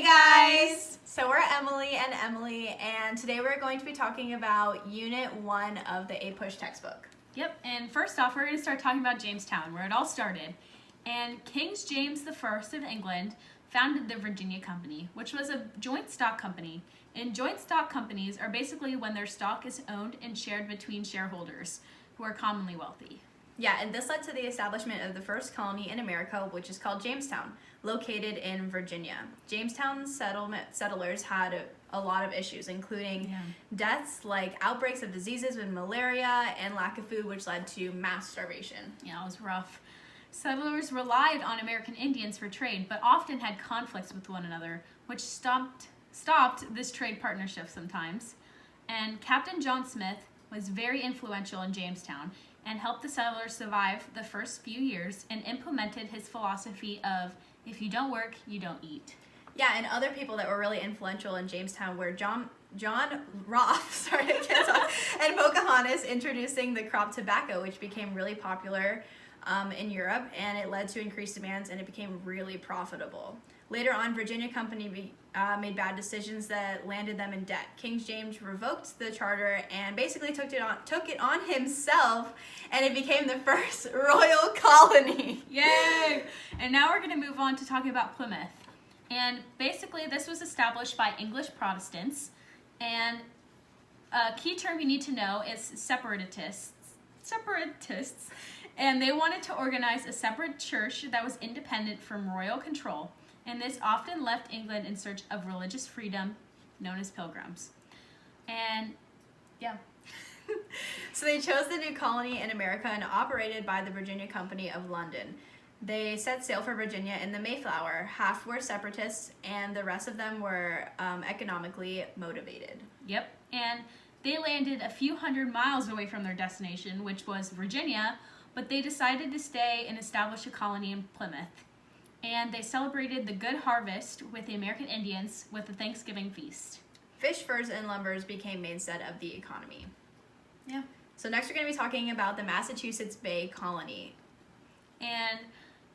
guys! So we're Emily and Emily, and today we're going to be talking about Unit 1 of the APUSH textbook. Yep, and first off, we're going to start talking about Jamestown, where it all started. And King James I of England founded the Virginia Company, which was a joint stock company. And joint stock companies are basically when their stock is owned and shared between shareholders, who are commonly wealthy. Yeah, and this led to the establishment of the first colony in America, which is called Jamestown, located in Virginia. Jamestown settlers had a lot of issues, including deaths like outbreaks of diseases with malaria and lack of food, which led to mass starvation. Yeah, it was rough. Settlers relied on American Indians for trade, but often had conflicts with one another, which stopped this trade partnership sometimes. And Captain John Smith was very influential in Jamestown and helped the settlers survive the first few years and implemented his philosophy of, if you don't work, you don't eat. Yeah, and other people that were really influential in Jamestown were John Roth, and Pocahontas introducing the crop tobacco, which became really popular in Europe, and it led to increased demands, and it became really profitable. Later on, Virginia Company made bad decisions that landed them in debt. King James revoked the charter and basically took it on himself, and it became the first royal colony. Yay! And now we're going to move on to talking about Plymouth. And basically, this was established by English Protestants, and a key term you need to know is separatists. And they wanted to organize a separate church that was independent from royal control. And this often left England in search of religious freedom, known as pilgrims. And yeah. So they chose the new colony in America and operated by the Virginia Company of London. They set sail for Virginia in the Mayflower. Half were separatists, and the rest of them were economically motivated. Yep, and they landed a few hundred miles away from their destination, which was Virginia, but they decided to stay and establish a colony in Plymouth. And they celebrated the good harvest with the American Indians with a Thanksgiving feast. Fish, furs, and lumbers became mainstay of the economy. Yeah. So next we're going to be talking about the Massachusetts Bay Colony. And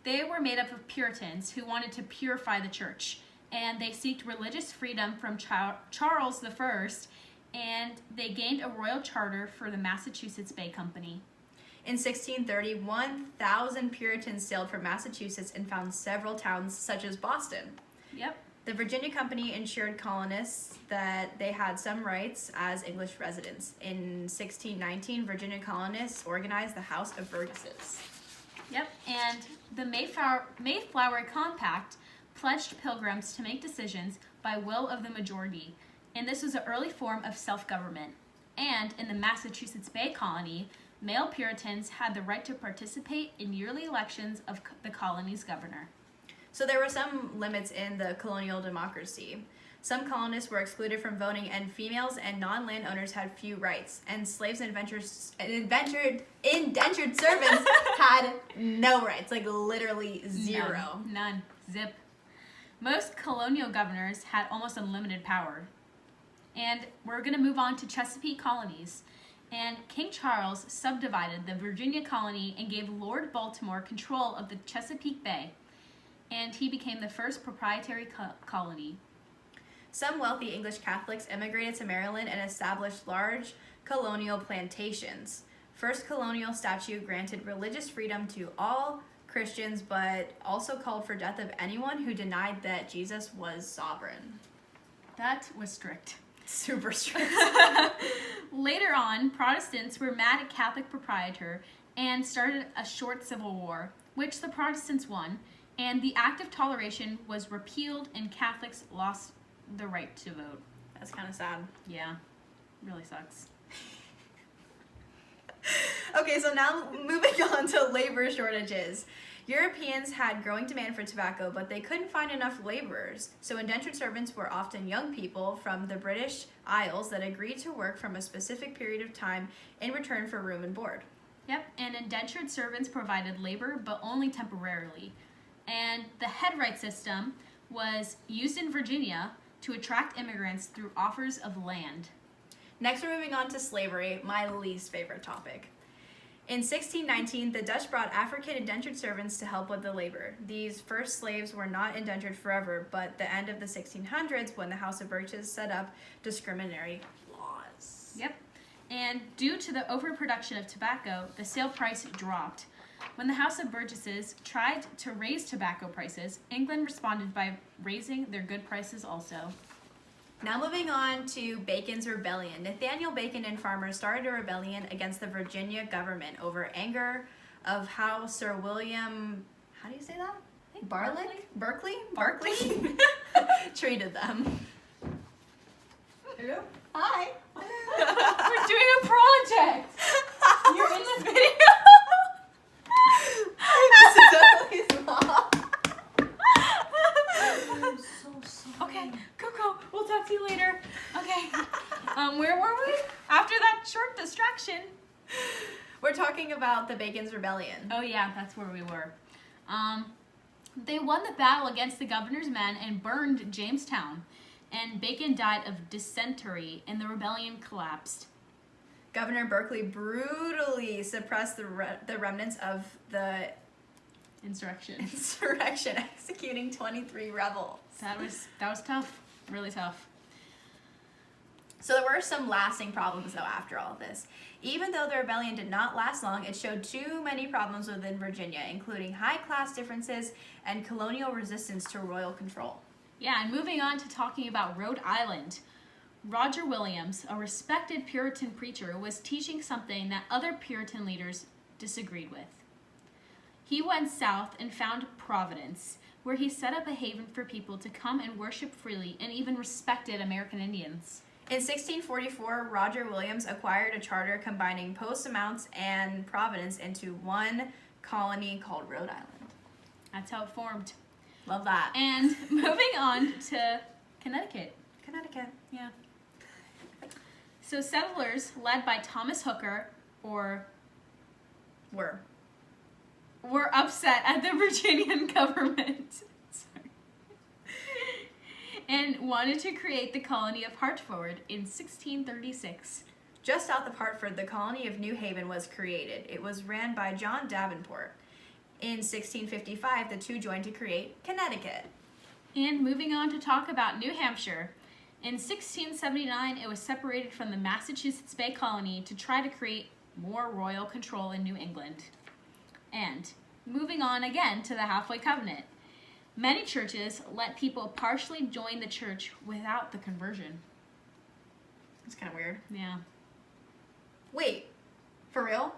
they were made up of Puritans who wanted to purify the church. And they sought religious freedom from Charles I, and they gained a royal charter for the Massachusetts Bay Company. In 1630, 1,000 Puritans sailed from Massachusetts and found several towns such as Boston. Yep. The Virginia Company ensured colonists that they had some rights as English residents. In 1619, Virginia colonists organized the House of Burgesses. Yep, and the Mayflower Compact pledged pilgrims to make decisions by will of the majority, and this was an early form of self-government. And in the Massachusetts Bay Colony, male Puritans had the right to participate in yearly elections of the colony's governor. So there were some limits in the colonial democracy. Some colonists were excluded from voting, and females and non-landowners had few rights. And slaves and indentured servants had no rights, like literally zero. None. Zip. Most colonial governors had almost unlimited power. And we're going to move on to Chesapeake colonies. And King Charles subdivided the Virginia colony and gave Lord Baltimore control of the Chesapeake Bay. And he became the first proprietary colony. Some wealthy English Catholics immigrated to Maryland and established large colonial plantations. First colonial statute granted religious freedom to all Christians, but also called for death of anyone who denied that Jesus was sovereign. That was strict. Super strict. Later on, Protestants were mad at Catholic proprietor and started a short civil war, which the Protestants won, and the Act of Toleration was repealed and Catholics lost the right to vote. That's kind of sad. Yeah, really sucks. Okay, so now moving on to labor shortages. Europeans had growing demand for tobacco, but they couldn't find enough laborers. So indentured servants were often young people from the British Isles that agreed to work from a specific period of time in return for room and board. Yep, and indentured servants provided labor, but only temporarily. And the headright system was used in Virginia to attract immigrants through offers of land. Next, we're moving on to slavery, my least favorite topic. In 1619, the Dutch brought African indentured servants to help with the labor. These first slaves were not indentured forever, but the end of the 1600s, when the House of Burgesses set up discriminatory laws. Yep. And due to the overproduction of tobacco, the sale price dropped. When the House of Burgesses tried to raise tobacco prices, England responded by raising their good prices also. Now moving on to Bacon's Rebellion. Nathaniel Bacon and farmers started a rebellion against the Virginia government over anger of how Sir William, how do you say that? Berkeley treated them. Hello? Hi. We're doing a project! You're in the video! This is Emily's mom. I'm so sorry. Okay, Coco, we'll talk to you later. Okay. Where were we? After that short distraction. We're talking about the Bacon's Rebellion. Oh yeah, that's where we were. They won the battle against the governor's men and burned Jamestown. And Bacon died of dysentery and the rebellion collapsed. Governor Berkeley brutally suppressed the remnants of the Insurrection. insurrection, executing 23 rebels. That was tough. Really tough. So there were some lasting problems, though, after all of this. Even though the rebellion did not last long, it showed too many problems within Virginia, including high-class differences and colonial resistance to royal control. Yeah, and moving on to talking about Rhode Island. Roger Williams, a respected Puritan preacher, was teaching something that other Puritan leaders disagreed with. He went south and found Providence, where he set up a haven for people to come and worship freely and even respected American Indians. In 1644, Roger Williams acquired a charter combining Post-Amounts and Providence into one colony called Rhode Island. That's how it formed. Love that. And moving on to Connecticut. Connecticut. Yeah. So settlers led by Thomas Hooker were upset at the Virginian government. Sorry. And wanted to create the colony of Hartford in 1636. Just south of Hartford, the colony of New Haven was created. It was ran by John Davenport. In 1655, the two joined to create Connecticut. And moving on to talk about New Hampshire. In 1679, it was separated from the Massachusetts Bay Colony to try to create more royal control in New England. And moving on again to the Halfway Covenant. Many churches let people partially join the church without the conversion. It's kind of weird. Yeah. Wait, for real?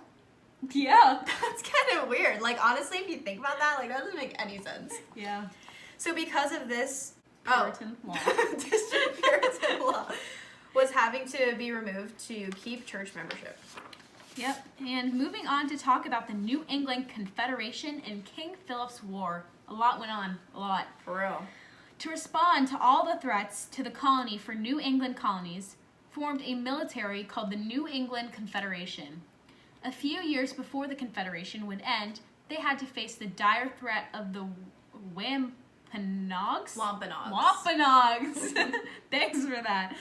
Yeah. That's kind of weird. Like, honestly, if you think about that, like, that doesn't make any sense. Yeah. So because of this, Puritan law. District Puritan law was having to be removed to keep church membership. Yep. And moving on to talk about the New England Confederation and King Philip's War. A lot went on. A lot. For real. To respond to all the threats to the colony for New England colonies, formed a military called the New England Confederation. A few years before the Confederation would end, they had to face the dire threat of the Wampanoags? Wampanoags. Thanks for that.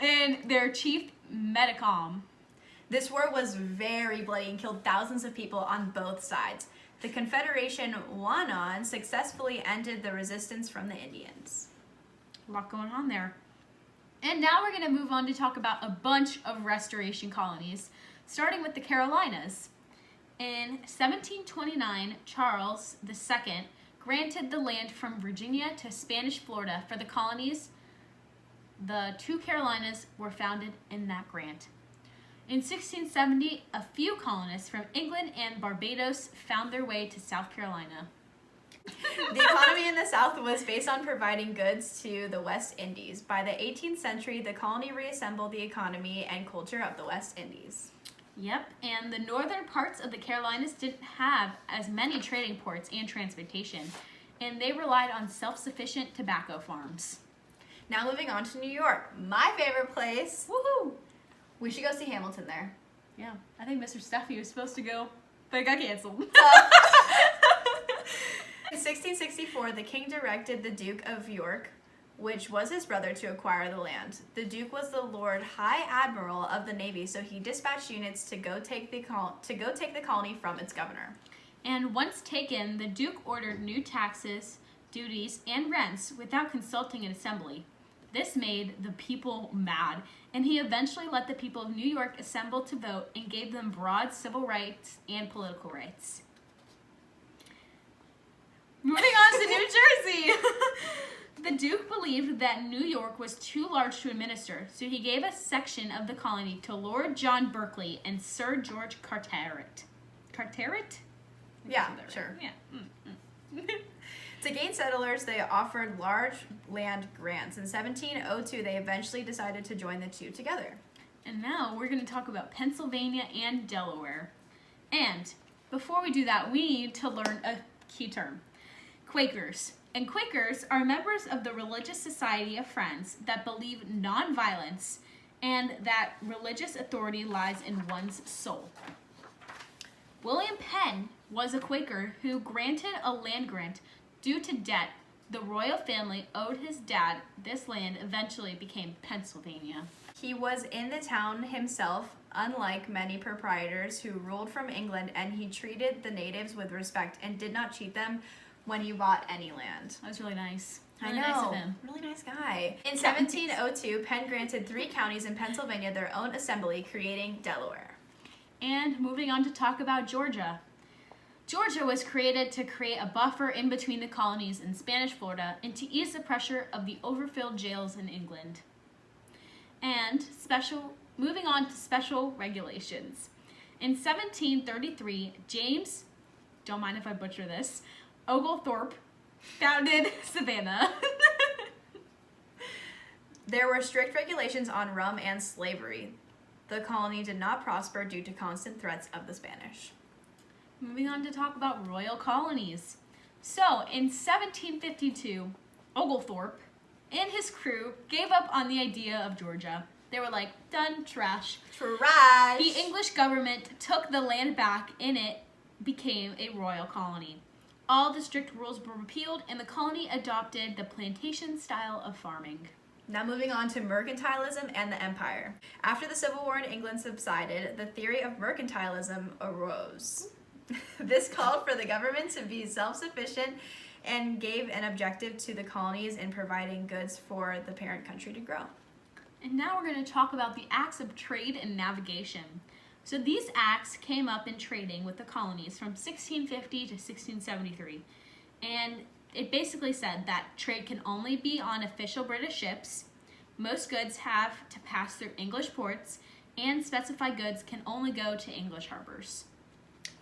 And their chief, Metacom. This war was very bloody and killed thousands of people on both sides. The Confederation won on, successfully ended the resistance from the Indians. A lot going on there. And now we're going to move on to talk about a bunch of restoration colonies, starting with the Carolinas. In 1729, Charles II granted the land from Virginia to Spanish Florida for the colonies. The two Carolinas were founded in that grant. In 1670, a few colonists from England and Barbados found their way to South Carolina. The economy in the South was based on providing goods to the West Indies. By the 18th century, the colony reassembled the economy and culture of the West Indies. Yep, and the northern parts of the Carolinas didn't have as many trading ports and transportation, and they relied on self-sufficient tobacco farms. Now moving on to New York, my favorite place. Woohoo! We should go see Hamilton there. Yeah, I think Mr. Steffi was supposed to go, but it got canceled. In 1664, the king directed the Duke of York, which was his brother, to acquire the land. The Duke was the Lord High Admiral of the Navy, so he dispatched units to go take the colony from its governor. And once taken, the Duke ordered new taxes, duties, and rents without consulting an assembly. This made the people mad, and he eventually let the people of New York assemble to vote and gave them broad civil rights and political rights. Moving on to New Jersey. The Duke believed that New York was too large to administer, so he gave a section of the colony to Lord John Berkeley and Sir George Carteret. Carteret? Yeah, sure. Yeah. To gain settlers, they offered large land grants. In 1702, they eventually decided to join the two together. And now we're going to talk about Pennsylvania and Delaware. And before we do that, we need to learn a key term. Quakers. And Quakers are members of the Religious Society of Friends that believe nonviolence and that religious authority lies in one's soul. William Penn was a Quaker who granted a land grant due to debt the royal family owed his dad. This land eventually became Pennsylvania. He was in the town himself, unlike many proprietors who ruled from England, and he treated the natives with respect and did not cheat them when he bought any land. That was really nice. I Really know. nice of him. Really nice guy. In 1702, Penn granted 3 counties in Pennsylvania their own assembly, creating Delaware. And moving on to talk about Georgia. Georgia was created to create a buffer in between the colonies in Spanish Florida and to ease the pressure of the overfilled jails in England. And moving on to special regulations. In 1733, James, don't mind if I butcher this, Oglethorpe founded Savannah. There were strict regulations on rum and slavery. The colony did not prosper due to constant threats of the Spanish. Moving on to talk about royal colonies. So, in 1752, Oglethorpe and his crew gave up on the idea of Georgia. They were like, done, trash. Trash! The English government took the land back and it became a royal colony. All the strict rules were repealed and the colony adopted the plantation style of farming. Now moving on to mercantilism and the empire. After the Civil War in England subsided, the theory of mercantilism arose. This called for the government to be self-sufficient and gave an objective to the colonies in providing goods for the parent country to grow. And now we're going to talk about the acts of trade and navigation. So these acts came up in trading with the colonies from 1650 to 1673. And it basically said that trade can only be on official British ships, most goods have to pass through English ports, and specified goods can only go to English harbors.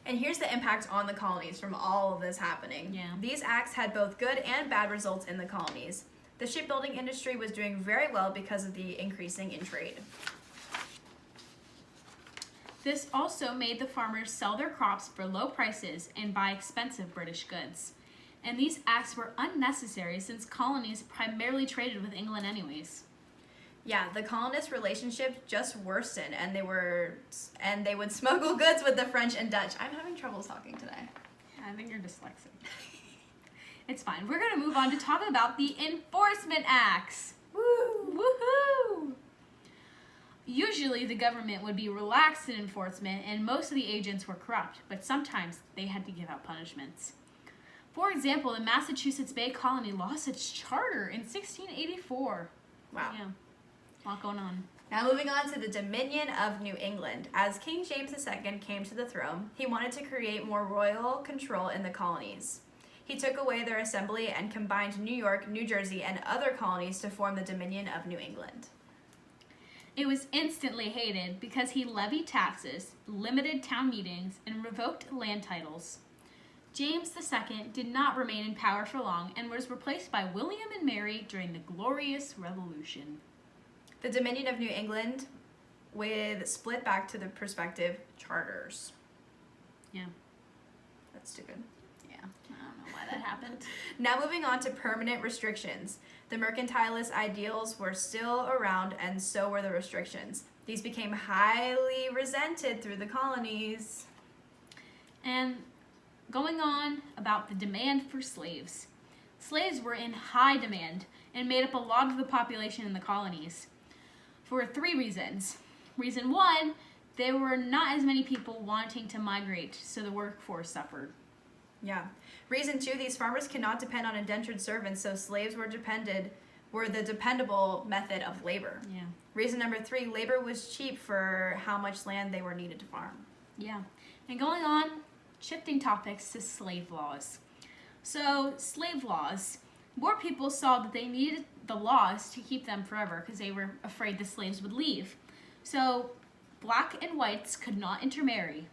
And here's the impact on the colonies from all of this happening. Yeah. These acts had both good and bad results in the colonies. The shipbuilding industry was doing very well because of the increasing in trade. This also made the farmers sell their crops for low prices and buy expensive British goods. And these acts were unnecessary since colonies primarily traded with England anyways. Yeah, the colonist relationship just worsened, and they would smuggle goods with the French and Dutch. I'm having trouble talking today. I think you're dyslexic. It's fine. We're going to move on to talk about the Enforcement Acts. Woo! Woohoo! Usually the government would be relaxed in enforcement and most of the agents were corrupt, but sometimes they had to give out punishments. For example, the Massachusetts Bay Colony lost its charter in 1684. Wow. Yeah, a lot going on. Now moving on to the Dominion of New England. As King James II came to the throne, he wanted to create more royal control in the colonies. He took away their assembly and combined New York, New Jersey, and other colonies to form the Dominion of New England. It was instantly hated because he levied taxes, limited town meetings, and revoked land titles. James II did not remain in power for long and was replaced by William and Mary during the Glorious Revolution. The Dominion of New England with split back to the prospective charters. Yeah. That's stupid. Yeah, I don't know why that happened. Now moving on to permanent restrictions. The mercantilist ideals were still around and so were the restrictions. These became highly resented through the colonies. And going on about the demand for slaves. Slaves were in high demand, and made up a lot of the population in the colonies for 3 reasons. Reason 1, there were not as many people wanting to migrate, so the workforce suffered. Yeah. Reason 2, these farmers could not depend on indentured servants, so slaves were the dependable method of labor. Yeah. Reason number 3, labor was cheap for how much land they were needed to farm. Yeah. And going on, shifting topics to slave laws. So, slave laws. More people saw that they needed the laws to keep them forever because they were afraid the slaves would leave. So, black and whites could not intermarry.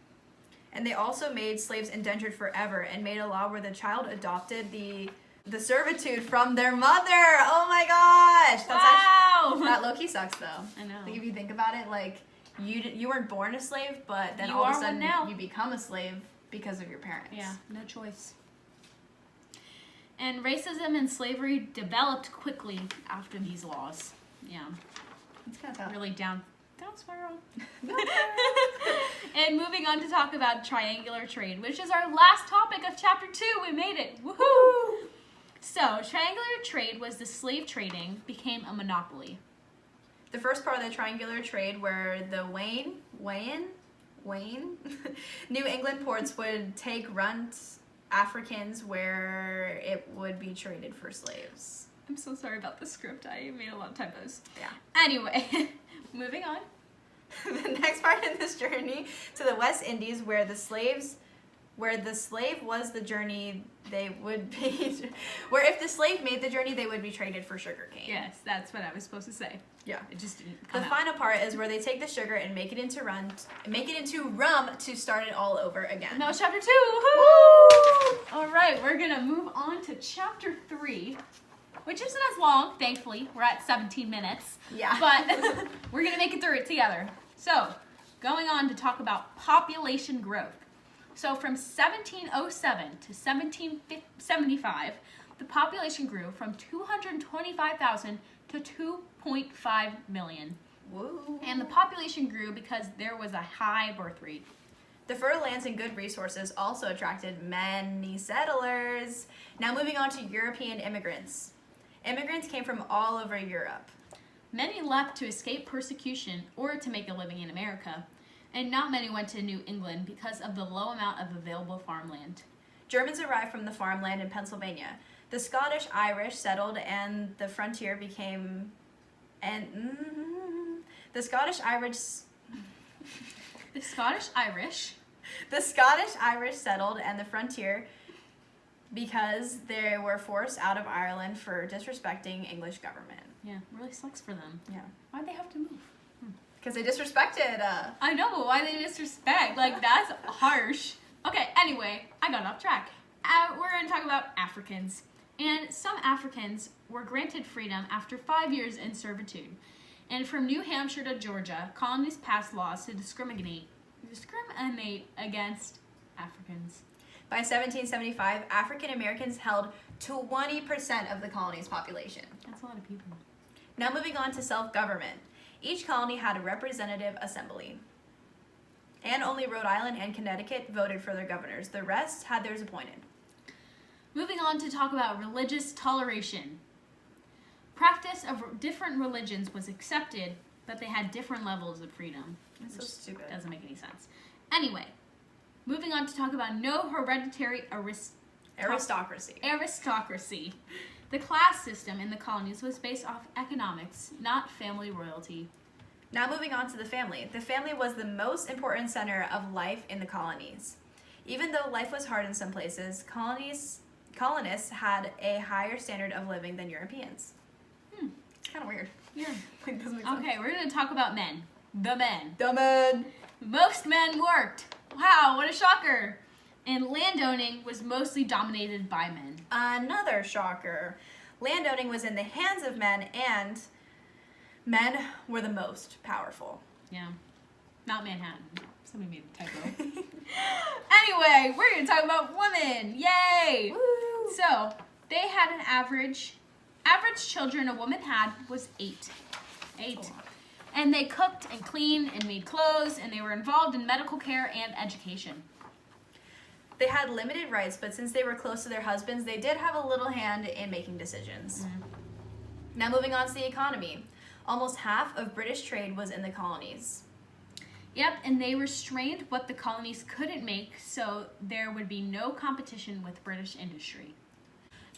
And they also made slaves indentured forever and made a law where the child adopted the servitude from their mother. Oh my gosh. That's Wow! that low-key sucks though. I know. Like if you think about it, like you weren't born a slave, but then You all of are a one sudden now. you become a slave because of your parents. Yeah, no choice. And racism and slavery developed quickly after these laws. Yeah, It's kind of tough. really down spiral. And moving on to talk about triangular trade, which is our last topic of chapter 2. We made it. Woohoo! So, triangular trade was the slave trading became a monopoly. The first part of the triangular trade where the Wayne New England ports would take runt Africans where it would be traded for slaves. I'm so sorry about the script. I made a lot of typos. Yeah. Anyway, moving on. The next part in this journey to the West Indies where the slave was the journey, they would be where if the slave made the journey they would be traded for sugar cane. Yes, that's what I was supposed to say. Yeah. It just didn't The come out. final part is where they take the sugar and make it into rum to start it all over again. And that was chapter 2. Woo! All right, we're gonna move on to chapter 3, which isn't as long. Thankfully, we're at 17 minutes. Yeah. But we're gonna make it through it together. So, going on to talk about population growth. So, from 1707 to 1775, the population grew from 225,000 to 2.5 million. Woo. And the population grew because there was a high birth rate. The fertile lands and good resources also attracted many settlers. Now moving on to European immigrants. Immigrants came from all over Europe. Many left to escape persecution or to make a living in America, and not many went to New England because of the low amount of available farmland. Germans arrived from the farmland in Pennsylvania. The Scottish Irish settled and the frontier became the Scottish Irish settled and the frontier because they were forced out of Ireland for disrespecting English government. Yeah, really sucks for them. Yeah. Why'd they have to move? Because they disrespected I know, but why they disrespect? Like, that's harsh. Okay, anyway, I got off track. We're going to talk about Africans. And some Africans were granted freedom after 5 years in servitude. And from New Hampshire to Georgia, colonies passed laws to discriminate against Africans. By 1775, African Americans held 20% of the colony's population. That's a lot of people. Now moving on to self-government. Each colony had a representative assembly. And only Rhode Island and Connecticut voted for their governors. The rest had theirs appointed. Moving on to talk about religious toleration. Practice of different religions was accepted, but they had different levels of freedom. That's so which stupid. Doesn't make any sense. Anyway, moving on to talk about no hereditary aristocracy. The class system in the colonies was based off economics, not family royalty. Now moving on to the family. The family was the most important center of life in the colonies. Even though life was hard in some places, colonists had a higher standard of living than Europeans. It's kind of weird. Yeah. Like, doesn't make sense. Okay, we're going to talk about men. The men. The men. Most men worked. Wow, what a shocker. And landowning was mostly dominated by men. Another shocker. Landowning was in the hands of men, and men were the most powerful. Yeah. Not Manhattan. Somebody made a typo. Anyway, we're going to talk about women. Yay! Woo! So, they had an average children a woman had was 8. 8. Oh. And they cooked and cleaned and made clothes, and they were involved in medical care and education. They had limited rights, but since they were close to their husbands, they did have a little hand in making decisions. Now moving on to the economy. Almost half of British trade was in the colonies. Yep, and they restrained what the colonies couldn't make so there would be no competition with British industry.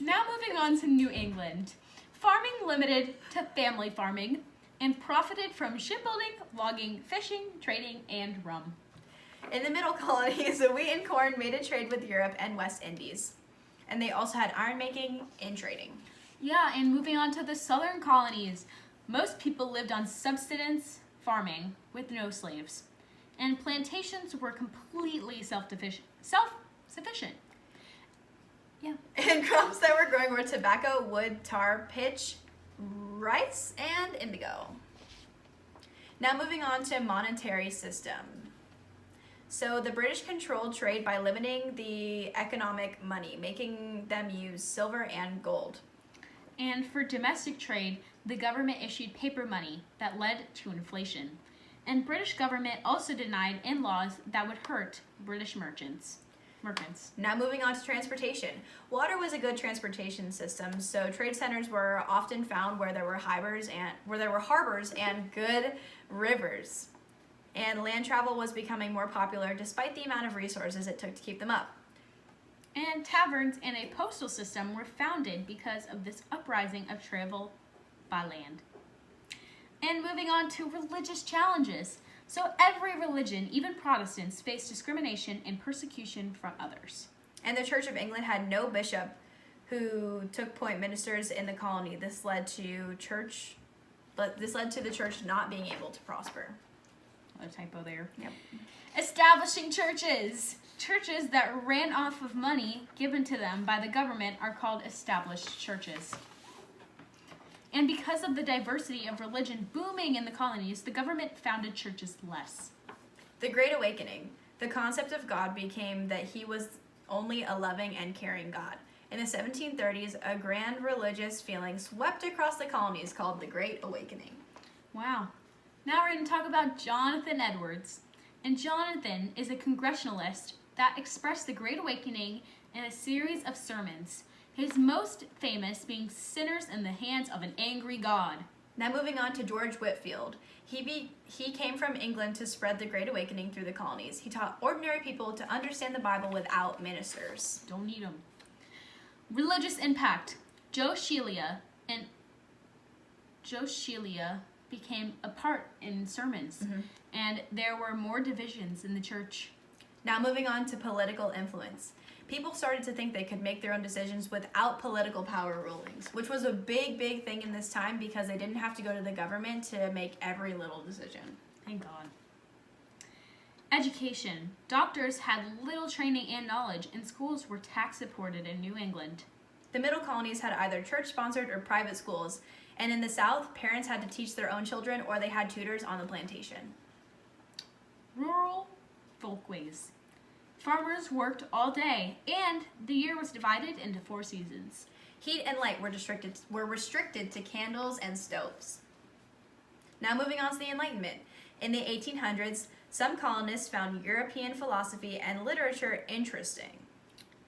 Now moving on to New England. Farming limited to family farming and profited from shipbuilding, logging, fishing, trading, and rum. In the middle colonies, the wheat and corn made a trade with Europe and West Indies. And they also had iron making and trading. Yeah, and moving on to the southern colonies. Most people lived on subsistence farming with no slaves. And plantations were completely self-sufficient. Yeah. And crops that were growing were tobacco, wood, tar, pitch, rice, and indigo. Now moving on to monetary system. So the British controlled trade by limiting the economic money, making them use silver and gold. And for domestic trade, the government issued paper money that led to inflation. And British government also denied in-laws that would hurt British merchants. Now moving on to transportation. Water was a good transportation system, so trade centers were often found where there were harbors and good rivers. And land travel was becoming more popular despite the amount of resources it took to keep them up. And taverns and a postal system were founded because of this uprising of travel by land. And moving on to religious challenges. So every religion, even Protestants, faced discrimination and persecution from others. And the Church of England had no bishop who took point ministers in the colony. This led to the church not being able to prosper. Another typo there. Yep. Establishing churches. Churches that ran off of money given to them by the government are called established churches. And because of the diversity of religion booming in the colonies, the government founded churches less. The Great Awakening. The concept of God became that he was only a loving and caring God. In the 1730s, a grand religious feeling swept across the colonies called the Great Awakening. Wow. Now we're going to talk about Jonathan Edwards. And Jonathan is a congregationalist that expressed the Great Awakening in a series of sermons. His most famous being Sinners in the Hands of an Angry God. Now moving on to George Whitefield. He came from England to spread the Great Awakening through the colonies. He taught ordinary people to understand the Bible without ministers. Don't need them. Religious impact. Joe Shelia became a part in sermons. Mm-hmm. And there were more divisions in the church. Now moving on to political influence. People started to think they could make their own decisions without political power rulings, which was a big, big thing in this time because they didn't have to go to the government to make every little decision. Thank God. Education. Doctors had little training and knowledge, and schools were tax-supported in New England. The middle colonies had either church-sponsored or private schools, and in the South, parents had to teach their own children or they had tutors on the plantation. Rural folkways. Farmers worked all day, and the year was divided into 4 seasons. Heat and light were restricted to candles and stoves. Now moving on to the Enlightenment. In the 1800s, some colonists found European philosophy and literature interesting.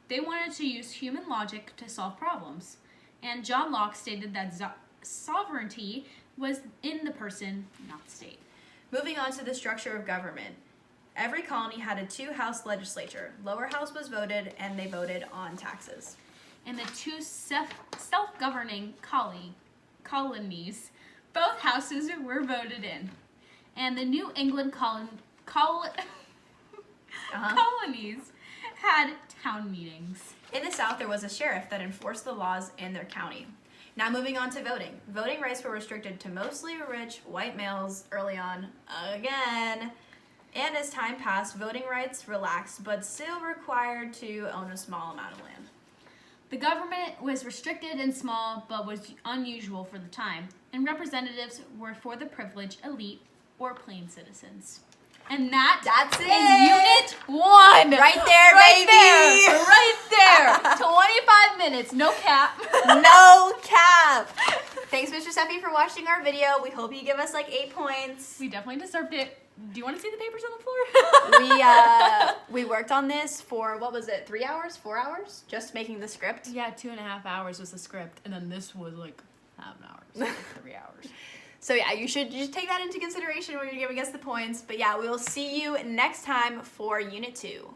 They wanted to use human logic to solve problems, and John Locke stated that sovereignty was in the person, not the state. Moving on to the structure of government. Every colony had a 2-house legislature. Lower house was voted, and they voted on taxes. In the 2 self-governing colonies, both houses were voted in. And the New England colonies had town meetings. In the South, there was a sheriff that enforced the laws in their county. Now moving on to voting. Voting rights were restricted to mostly rich white males early on again. And as time passed, voting rights relaxed, but still required to own a small amount of land. The government was restricted and small, but was unusual for the time, and representatives were for the privileged elite or plain citizens. And that's it. Unit 1. Right there, baby. Right there. 25 minutes, no cap. No cap. Thanks, Mr. Steffi, for watching our video. We hope you give us like 8 points. We definitely deserved it. Do you want to see the papers on the floor? We worked on this for, 3 hours, 4 hours? Just making the script. Yeah, 2.5 hours was the script, and then this was like half an hour, so like 3 hours. So yeah, you should just take that into consideration when you're giving us the points. But yeah, we will see you next time for Unit 2.